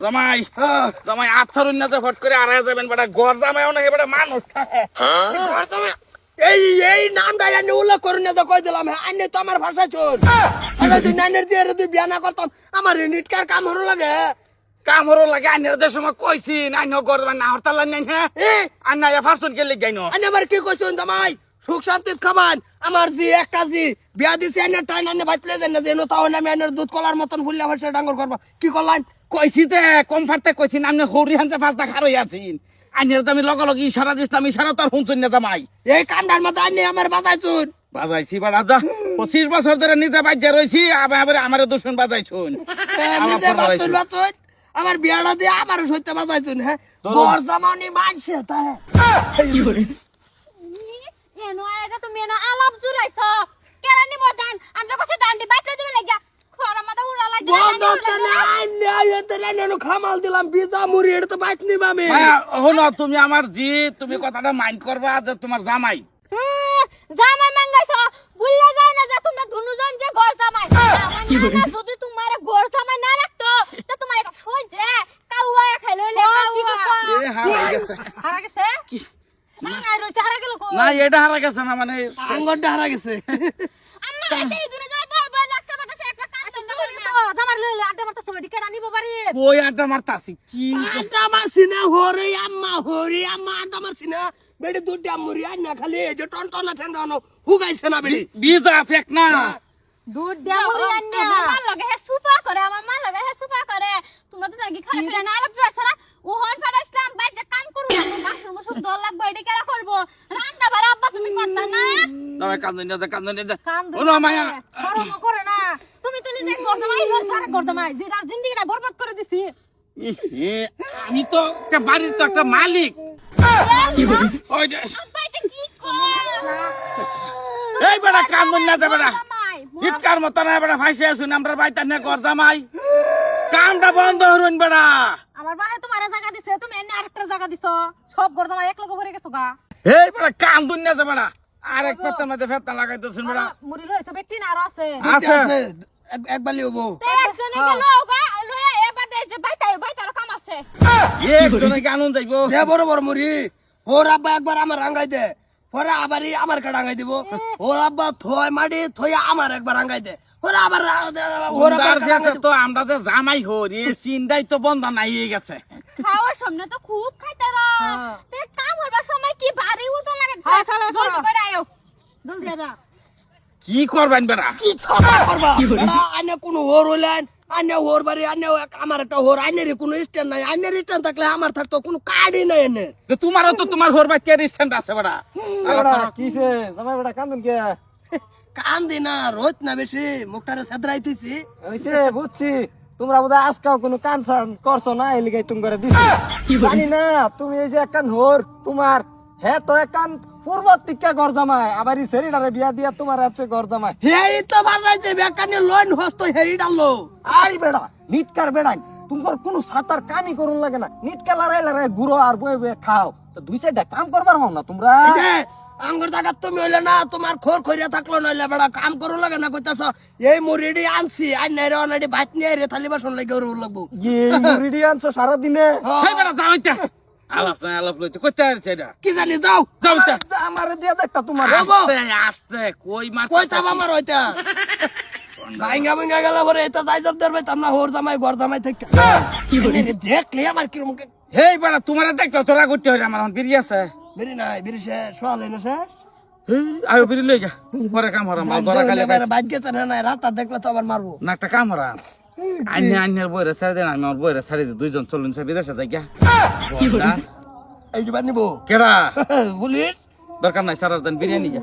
জামাই জামাই আচ্ছার উন্নতে ফট করে আড়াই যাবেন বেটা ঘর জামাইও না বেটা মানুষ ঘর জামাই এই এই নামটা আমি উল্লেখ করুন না তো কই দিলাম আইনে তো আমার ভাষা চোর আরে তুই নাইনের দিয়ে তুই বিয়া না করতাম আমার নিটকার কাম হলো লাগে কাম হরো লাগে আইনের যে সময় কইছি আইন ঘর জামাই না হরতাল নাই হ্যাঁ আইনা ফারসুন কে লিখ গাইনো আইনে আবার কি কইছুন জামাই সুখ শান্তিত খাবান আমার জি একটা জি বিয়া দিছি আইনের টাইন আইনে বাইতলে দেন না যেন তাও না আমি আইনের দুধ কলার মতন ফুললে ভাষা ডাঙ্গর করবা কি করলাম কইছি তে কমফার্টে কইছি না আপনি হরি হানতে পাঁচটা খারই আছেন আইনের তো আমি লগে ইশারা দিছিলাম ইশারা তো আর শুনছেন না জামাই এই কান্ডার মতো আইনে আমার বাজাইছুন বাজাইছি বেড়া যা 25 বছর ধরে নিজে বাজ্যা রইছি আবার আমার দূষণ বাজাইছুন নিজে বাঁচুন বাঁচুন আমার বিয়াটা দিয়ে আমার সত্যি বাজাইছুন হ্যাঁ বর জামানি মানছে তা কি করে এনো আয়গা তুমি এনো আলাপ জুরাইছ কেরানি বদান আমি তো কইছি দান্ডি বাইতে তুমি লাগিয়া খরা মাথা উড়া লাগি বন্ধটা নাই নাই এতে নেনো খামাল দিলাম বিজা মুড়ি এটা তো বাইত নিবা আমি হলো তুমি আমার জি তুমি কথাটা মাইন্ড করবা যে তোমার জামাই জামাই মাঙ্গাইছ বুল্লা যায় না যে তোমরা দুনুজন যে ঘর জামাই আমার যদি তোমার ঘর জামাই না রাখতো তো তোমার একটা সহজে কাউয়া খাই লইলে কাউয়া এ হারা গেছে হারা গেছে কি মাঙ্গাই রইছে হারা গেল কো না এটা হারা গেছে না মানে আঙ্গরটা হারা গেছে আম্মা এই দুনে যায় ভয় লাগছে আমার কাছে একটা কাজ তো জামার লইলে আড্ডা মারতে সবাই কেডা নিব পারি কই আড্ডা মারতাছি কি আড্ডা মারছি না হরি আম্মা আড্ডা মারছি না বেড়ে দুধ মুড়ি আই না খালি এই যে টন ঠান্ডা হুগাইছে না বেড়ি বিজা ফেক না দুধ দেও হরি আন্না আমার লগে হে সুপা করে আমার মা লগে হে সুপা করে তোমরা তো নাকি খালি ফিরে না আলাপ যাইছ না ও হন ফাড়াইছিলাম বাইজে কাম করু না মাসুর মুসুর দল লাগবে এটা কেরা করব রান্না বাড়া আব্বা তুমি করতা না তবে কান্দন দে কান্দন ওনো মায়া শরম করে না তুমি তো নিজে করদমাই লই সারা করদমাই যেটা জিন্দেগিটা বরবাদ করে দিছি আমি তো একটা বাড়ির তো একটা মালিক কি বলি ওই যে আব্বা এটা কি কর এই বেটা কান্দন না দে বেটা ইটকার মত না বেটা ফাইসে আসুন আমরা বাইতা না কর জামাই কামটা বন্ধ হরুন বেটা আমার বাহে তোমার জায়গা দিছে তুমি এনে আরেকটা জায়গা দিছো সব করদমাই এক লগে ভরে গেছো গা এই বেটা কান্দন না দে বেটা আরেক পাতার মধ্যে ফেতা লাগাইতো শুন বেটা মুড়ি রইছে বেটি না আর আছে আছে একবারই হবো একজনে গেল গা লয়া এবারে যে বাইতার কাম আছে একজনে কি আনন্দ যাইবো যে বড় মুড়ি ওর আব্বা একবার আমার রাঙ্গাই দে পরে আবারই আমার কা রাঙ্গাই দিব ওর আব্বা থয় মাটি থয় আমার একবার রাঙ্গাই দে ওরা আবার ওর আব্বা তো আমরা যে জামাই হর এই চিন্তাই তো বন্ধ নাই হয়ে গেছে খাওয়ার সামনে তো খুব খাইতারা তে কাম হবার সময় কি ভারী ওজন লাগে জলদি করে আয়ো জলদি আবা কি করবেন বেটা কি ছড়া করবা আনে কোন হোর হইলেন আনে হোর বাড়ি আনে আমার একটা হোর আইনের কোনো স্ট্যান্ড নাই আইনের স্ট্যান্ড থাকলে আমার থাকতো কোনো কার্ডই নাই এনে তোমারও তো তোমার হোর বাই কেয়ার স্ট্যান্ড আছে বেটা কিসে জামাই বেটা কান্দন কে কান্দি না রোজ না বেশি মুখটারে সেদরাইতেছি হইছে বুঝছি তোমরা বোধহয় আজকাল কোনো কাম করছো না এই লিগাই তুমি করে দিছি জানি না তুমি এই যে একখান হোর তোমার হ্যাঁ তো একখান পূর্ব টিকা ঘর জামাই আবার এই সেরিডারে বিয়া দিয়া তোমার আছে ঘর জামাই হেই তো বাজাইছে বেকানি লোন হস্ত হেই ডাললো আই বেড়া নিটকার বেড়াই তোমার কোনো সাতার কামই করুন লাগে না নিটকা লড়াই গুড়ো আর বয়ে বয়ে খাও তো দুই সাইডে কাম করবার হও না তোমরা আঙ্গুর জায়গা তুমি হইলে না তোমার খোর খরিয়া থাকলো নইলে বেড়া কাম করু লাগে না কইতাছ এই মুড়িডি আনছি আই নাই রে অনাডি ভাত নিয়ে রে থালি বাসন লাগে ওর লাগবো রেডি আনছো সারা দিনে এই বেটা যাওইতা আলাপ লইতে কইতে আছে এটা কি জানি যাও যাওইতা আমার দিয়া দেখতা তোমার আস্তে আস্তে কই মার কই চাপ আমার হইতা ভাঙ্গা গেল পরে এটা যাই জব ধরবে তামনা হোর জামাই ঘর জামাই থেকে কি বলি দেখলে আমার কি মুখে হেই বেটা তোমারে দেখলো তোরা করতে হইছে আমার বিড়ি আছে বেরি নাই বেরি সে সোয়ালে না শেষ আয়ো বিড়ি লই গা পরে কাম হরাম গলা কালে বাদ গেছে না নাই রাত দেখলে তো আবার মারবো না একটা কাম হরাম আইনের বইরে ছাড়ি দেন আমি আমার বইরে ছাড়ি দিই দুইজন চলুন সে বিদেশে যাই গা এই যে বানিবো কেডা বলিস দরকার নাই সারা দিন বিরিয়ানি যা